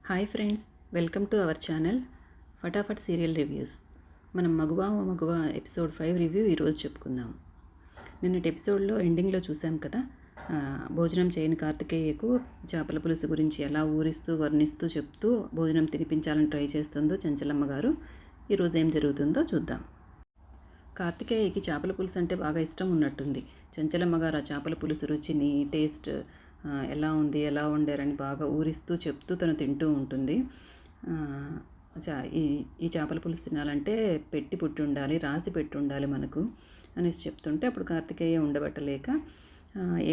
Hi friends, welcome to our channel Fatafat serial reviews. మనం మగువా ఓ మగువా episode 5 review ఈరోజు చెప్పుకుందాం. నిన్నటి ఎపిసోడ్లో ఎండింగ్లో చూసాం కదా, భోజనం చేయని కార్తికేయకు చేపల పులుసు గురించి ఎలా ఊరిస్తూ వర్ణిస్తూ చెప్తూ భోజనం తినిపించాలని ట్రై చేస్తుందో చెంచలమ్మ గారు. ఈరోజు ఏం జరుగుతుందో చూద్దాం. కార్తికేయకి చేపల పులుసు అంటే బాగా ఇష్టం ఉన్నట్టుంది. చెంచలమ్మ గారు ఆ చేపల పులుసు రుచిని, టేస్ట్ ఎలా ఉంది, ఎలా వండారని బాగా ఊరిస్తూ చెప్తూ తను తింటూ ఉంటుంది. ఈ ఈ చేపల పులుసు తినాలంటే పెట్టి పుట్టి ఉండాలి, రాసి పెట్టి ఉండాలి మనకు అనేసి చెప్తుంటే అప్పుడు కార్తికేయ ఉండబట్టలేక,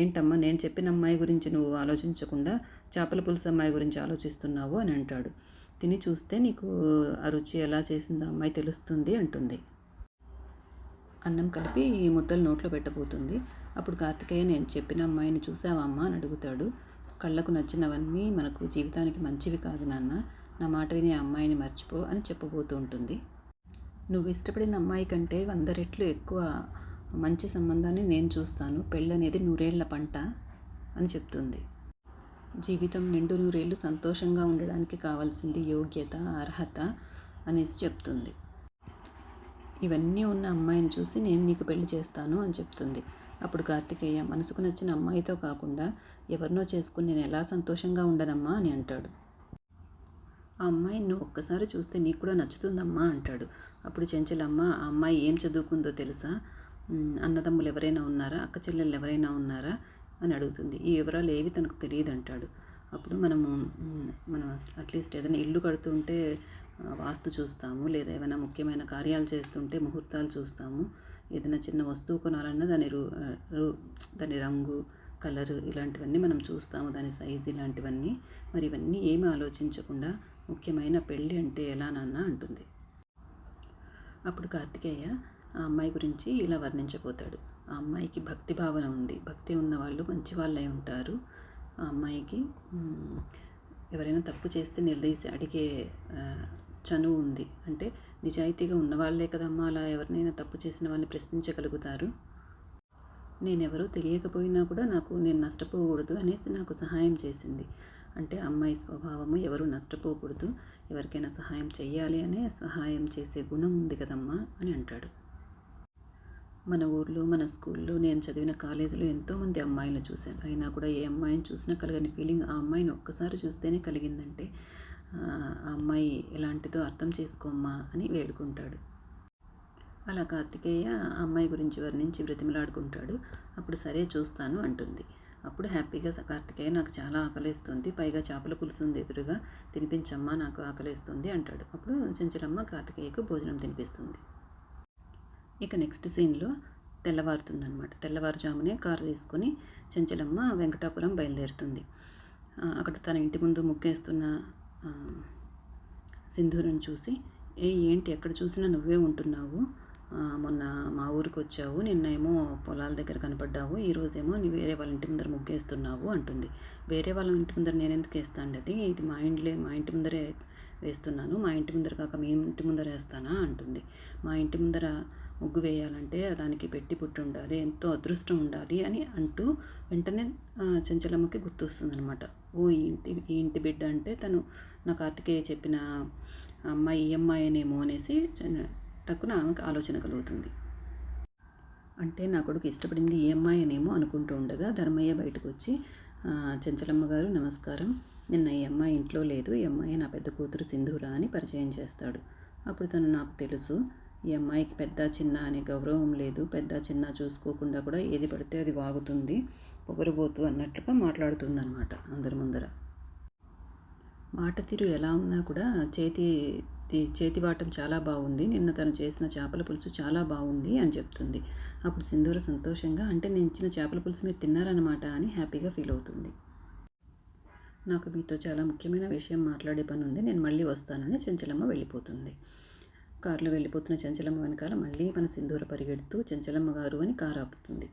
ఏంటమ్మా నేను చెప్పిన అమ్మాయి గురించి నువ్వు ఆలోచించకుండా చేపల పులుసు అమ్మాయి గురించి ఆలోచిస్తున్నావు అని అంటాడు. తిని చూస్తే నీకు ఆ రుచి ఎలా చేసిందో అమ్మాయి తెలుస్తుంది అంటుంది. అన్నం కలిపి ఈ ముద్దలు నోట్లో పెట్టబోతుంది. అప్పుడు కార్తికేయ, నేను చెప్పిన అమ్మాయిని చూసావా అమ్మ అని అడుగుతాడు. కళ్ళకు నచ్చినవన్నీ మనకు జీవితానికి మంచివి కాదు నాన్న, నా మాట విని ఆ అమ్మాయిని మర్చిపో అని చెప్పబోతూ ఉంటుంది. నువ్వు ఇష్టపడిన అమ్మాయి కంటే 100 రెట్లు ఎక్కువ మంచి సంబంధాన్ని నేను చూస్తాను, పెళ్ళనేది 100 ఏళ్ల పంట అని చెప్తుంది. జీవితం నిండు 100 ఏళ్ళు సంతోషంగా ఉండడానికి కావాల్సింది యోగ్యత, అర్హత అనేసి చెప్తుంది. ఇవన్నీ ఉన్న అమ్మాయిని చూసి నేను నీకు పెళ్లి చేస్తాను అని చెప్తుంది. అప్పుడు కార్తికేయ, మనసుకు నచ్చిన అమ్మాయితో కాకుండా ఎవరినో చేసుకుని నేను ఎలా సంతోషంగా ఉండనమ్మా అని అంటాడు. ఆ అమ్మాయిని నువ్వు ఒక్కసారి చూస్తే నీకు కూడా నచ్చుతుందమ్మా అంటాడు. అప్పుడు చెంచలమ్మ, ఆ అమ్మాయి ఏం చదువుకుందో తెలుసా, అన్నదమ్ములు ఎవరైనా ఉన్నారా, అక్క చెల్లెళ్ళు ఎవరైనా ఉన్నారా అని అడుగుతుంది. ఈ వివరాలు ఏవి తనకు తెలియదు అంటాడు. అప్పుడు మనం అట్లీస్ట్ ఏదైనా ఇల్లు కడుతుంటే వాస్తు చూస్తాము, లేదా ఏమైనా ముఖ్యమైన కార్యాలు చేస్తుంటే ముహూర్తాలు చూస్తాము, ఏదైనా చిన్న వస్తువు కొనాలన్నా దాని రంగు, కలరు ఇలాంటివన్నీ మనం చూస్తాము, దాని సైజు ఇలాంటివన్నీ. మరి ఇవన్నీ ఏమీ ఆలోచించకుండా ముఖ్యమైన పెళ్ళి అంటే ఎలా నాన్న అంటుంది. అప్పుడు కార్తికేయ ఆ అమ్మాయి గురించి ఇలా వర్ణించబోతాడు. ఆ అమ్మాయికి భక్తి భావన ఉంది, భక్తి ఉన్నవాళ్ళు మంచి వాళ్ళై ఉంటారు. ఆ అమ్మాయికి ఎవరైనా తప్పు చేస్తే నిలదీసి అడిగే చనువు ఉంది. అంటే నిజాయితీగా ఉన్నవాళ్లే కదమ్మా అలా ఎవరినైనా తప్పు చేసిన వాళ్ళని ప్రశ్నించగలుగుతారు. నేనెవరో తెలియకపోయినా కూడా నేను నష్టపోకూడదు అనేసి నాకు సహాయం చేసింది. అంటే అమ్మాయి స్వభావము ఎవరు నష్టపోకూడదు, ఎవరికైనా సహాయం చెయ్యాలి అనే సహాయం చేసే గుణం ఉంది కదమ్మా అని అంటాడు. మన ఊర్లో, మన స్కూల్లో, నేను చదివిన కాలేజీలో ఎంతోమంది అమ్మాయిలను చూశాను. అయినా కూడా ఏ అమ్మాయిని చూసినా కలగని ఫీలింగ్ ఆ అమ్మాయిని ఒక్కసారి చూస్తేనే కలిగిందంటే ఆ అమ్మాయి ఎలాంటిదో అర్థం చేసుకోమ్మా అని వేడుకుంటాడు. అలా కార్తికేయ ఆ అమ్మాయి గురించి వర్ణించి బ్రతిమలాడుకుంటాడు. అప్పుడు సరే చూస్తాను అంటుంది. అప్పుడు హ్యాపీగా కార్తికేయ, నాకు చాలా ఆకలేస్తుంది, పైగా చేపల పులుసు ఉంది ఎదురుగా, తినిపించమ్మా నాకు ఆకలేస్తుంది అంటాడు. అప్పుడు చెంచలమ్మ కార్తికేయకు భోజనం తినిపిస్తుంది. ఇక నెక్స్ట్ సీన్లో తెల్లవారుతుందనమాట. తెల్లవారుజామునే కారు తీసుకొని చెంచలమ్మ వెంకటాపురం బయలుదేరుతుంది. అక్కడ తన ఇంటి ముందు ముగ్గేస్తున్న సింధూరం చూసి, ఏంటి ఎక్కడ చూసినా నువ్వే ఉంటున్నావు, మొన్న మా ఊరికి వచ్చావు, నిన్నేమో పొలాల దగ్గర కనపడ్డావు, ఈరోజేమో నీ వేరే వాళ్ళ ఇంటి ముందర ముగ్గేస్తున్నావు అంటుంది. వేరే వాళ్ళ ఇంటి ముందర నేను ఎందుకు వేస్తాను, ఇది మా ఇంటి ముందరే వేస్తున్నాను, మా ఇంటి ముందర కాక మీ ఇంటి ముందర వేస్తానా అంటుంది. మా ఇంటి ముందర ముగ్గు వేయాలంటే దానికి పెట్టి పుట్టి ఉండాలి, ఎంతో అదృష్టం ఉండాలి అని అంటూ వెంటనే చెంచలమ్మకి గుర్తొస్తుందనమాట. ఈ ఇంటి బిడ్డ అంటే తను నా కార్తికేయ చెప్పిన అమ్మాయి ఈ అమ్మాయినేమో అనేసి టక్కున ఆమెకు ఆలోచన కలుగుతుంది. అంటే నా కొడుకు ఇష్టపడింది ఈ అమ్మాయినేమో అనుకుంటూ ఉండగా ధర్మయ్య బయటకు వచ్చి, చెంచలమ్మ గారు నమస్కారం, నిన్న ఈ అమ్మాయి ఇంట్లో లేదు, ఈ అమ్మాయి నా పెద్ద కూతురు సింధూర అని పరిచయం చేస్తాడు. అప్పుడు తను, నాకు తెలుసు, ఈ అమ్మాయికి పెద్ద చిన్న అనే గౌరవం లేదు, పెద్ద చిన్న చూసుకోకుండా కూడా ఏది పడితే అది వాగుతుంది, పొగరుబోతు అన్నట్లుగా మాట్లాడుతుందన్నమాట అందరి ముందర. మాట తీరు ఎలా ఉన్నా కూడా చేతివాటం చాలా బాగుంది, నిన్న తను చేసిన చేపల పులుసు చాలా బాగుంది అని చెప్తుంది. అప్పుడు సింధూర సంతోషంగా, అంటే నేను ఇచ్చిన చేపల పులుసు మీరు తిన్నారన్నమాట అని హ్యాపీగా ఫీల్ అవుతుంది. నాకు మీతో చాలా ముఖ్యమైన విషయం మాట్లాడే పని ఉంది, నేను మళ్ళీ వస్తానని చెంచలమ్మ వెళ్ళిపోతుంది. కారులో వెళ్ళిపోతున్న చెంచలమ్మ వెనకాల మళ్ళీ మన సింధూర పరిగెడుతూ చెంచలమ్మ గారు అని కారు ఆపుతుంది.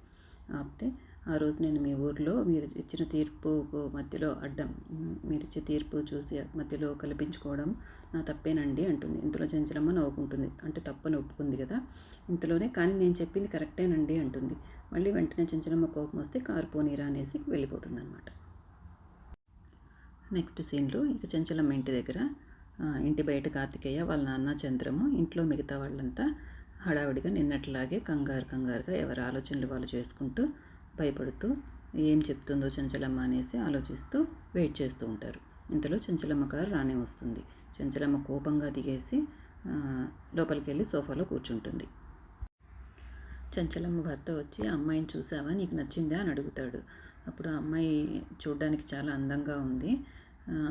ఆపితే, ఆ రోజు నేను మీ ఊరిలో మీరు ఇచ్చిన తీర్పు మధ్యలో మీరు ఇచ్చే తీర్పు చూసి మధ్యలో కల్పించుకోవడం నా తప్పేనండి అంటుంది. ఇంతలో చెంచలమ్మ నవ్వుకుంటుంది. అంటే తప్పని ఒప్పుకుంది కదా ఇంతలోనే, కానీ నేను చెప్పింది కరెక్టేనండి అంటుంది. మళ్ళీ వెంటనే చెంచలమ్మ కోపం వస్తే కారు పోనీరా అనేసి వెళ్ళిపోతుంది అనమాట. నెక్స్ట్ సీన్లో ఇక చెంచలమ్మ ఇంటి దగ్గర ఇంటి బయట కార్తికేయ వాళ్ళ నాన్న చంద్రము, ఇంట్లో మిగతా వాళ్ళంతా హడావిడిగా నిన్నట్లాగే కంగారుగా ఎవరి ఆలోచనలు వాళ్ళు చేసుకుంటూ భయపడుతూ ఏం చెప్తుందో చెంచలమ్మ అనేసి ఆలోచిస్తూ వెయిట్ చేస్తూ ఉంటారు. ఇంతలో చెంచలమ్మ కారు రానే వస్తుంది. చెంచలమ్మ కోపంగా దిగేసి లోపలికి వెళ్ళి సోఫాలో కూర్చుంటుంది. చెంచలమ్మ భర్త వచ్చి అమ్మాయిని చూసావా, నీకు నచ్చిందా అని అడుగుతాడు. అప్పుడు ఆ అమ్మాయి చూడ్డానికి చాలా అందంగా ఉంది,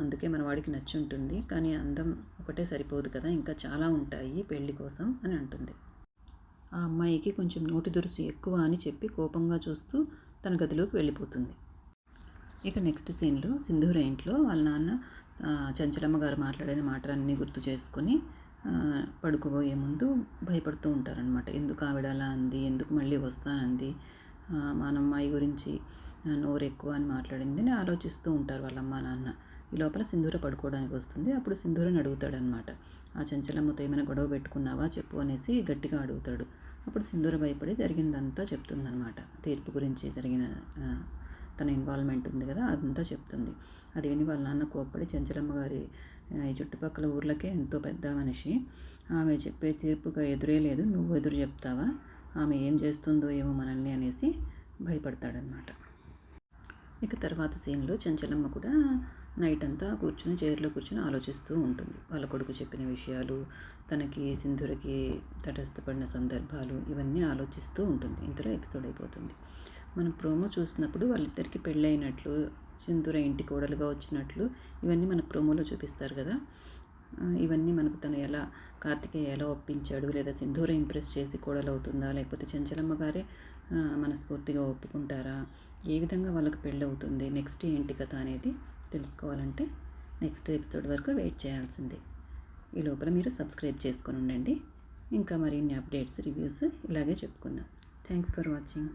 అందుకే మన వాడికి నచ్చి ఉంటుంది, కానీ అందం ఒకటే సరిపోదు కదా, ఇంకా చాలా ఉంటాయి పెళ్లి కోసం అని అంటుంది. ఆ అమ్మాయికి కొంచెం నోటి దురుసు ఎక్కువ అని చెప్పి కోపంగా చూస్తూ తన గదిలోకి వెళ్ళిపోతుంది. ఇక నెక్స్ట్ సీన్లో సింధూర ఇంట్లో వాళ్ళ నాన్న చెంచలమ్మ గారు మాట్లాడిన మాటలన్నీ గుర్తు చేసుకొని పడుకోబోయే ముందు భయపడుతూ ఉంటారనమాట. ఎందుకు ఆవిడ అలా అంది, ఎందుకు మళ్ళీ వస్తానంది, మన అమ్మాయి గురించి నోరు ఎక్కువ అని మాట్లాడింది అని ఆలోచిస్తూ ఉంటారు వాళ్ళ అమ్మ నాన్న. ఈ లోపల సింధూర పడుకోవడానికి వస్తుంది. అప్పుడు సింధూరని అడుగుతాడనమాట, ఆ చెంచలమ్మతో ఏమైనా గొడవ పెట్టుకున్నావా చెప్పు అనేసి గట్టిగా అడుగుతాడు. అప్పుడు సింధూర భయపడి జరిగిందంతా చెప్తుందనమాట. తీర్పు గురించి జరిగిన తన ఇన్వాల్వ్మెంట్ ఉంది కదా, అదంతా చెప్తుంది. అది విని వాళ్ళ నాన్న కోప్పడి, చెంచలమ్మ గారి ఈ చుట్టుపక్కల ఊర్లకే ఎంతో పెద్ద మనిషి, ఆమె చెప్పే తీర్పుగా ఎదురే లేదు, నువ్వు ఎదురు చెప్తావా, ఆమె ఏం చేస్తుందో ఏమో మనల్ని అనేసి భయపడతాడనమాట. ఇక తర్వాత సీన్లో చెంచలమ్మ కూడా నైట్ అంతా కూర్చుని చైర్లో కూర్చుని ఆలోచిస్తూ ఉంటుంది. వాళ్ళ కొడుకు చెప్పిన విషయాలు, తనకి సింధూరకి తటస్థపడిన సందర్భాలు, ఇవన్నీ ఆలోచిస్తూ ఉంటుంది. ఇంతలో ఎపిసోడ్ అయిపోతుంది. మనం ప్రోమో చూసినప్పుడు వాళ్ళిద్దరికి పెళ్ళైనట్లు, సింధూర ఇంటి కోడలుగా వచ్చినట్లు ఇవన్నీ మనకు ప్రోమోలో చూపిస్తారు కదా. ఇవన్నీ మనకు తను ఎలా కార్తికేయ ఎలా ఒప్పించాడు, లేదా సింధూర ఇంప్రెస్ చేసి కోడలవుతుందా, లేకపోతే చెంచలమ్మ గారే మనస్ఫూర్తిగా ఒప్పుకుంటారా, ఏ విధంగా వాళ్ళకి పెళ్ళవుతుంది, నెక్స్ట్ ఏంటి కథ అనేది తెలుసుకోవాలంటే నెక్స్ట్ ఎపిసోడ్ వరకు వెయిట్ చేయాల్సిందే. ఈ లోపల మీరు సబ్స్క్రైబ్ చేసుకొని ఉండండి. ఇంకా మరిన్ని అప్డేట్స్, రివ్యూస్ ఇలాగే చెప్పుకుందాం. Thanks for watching.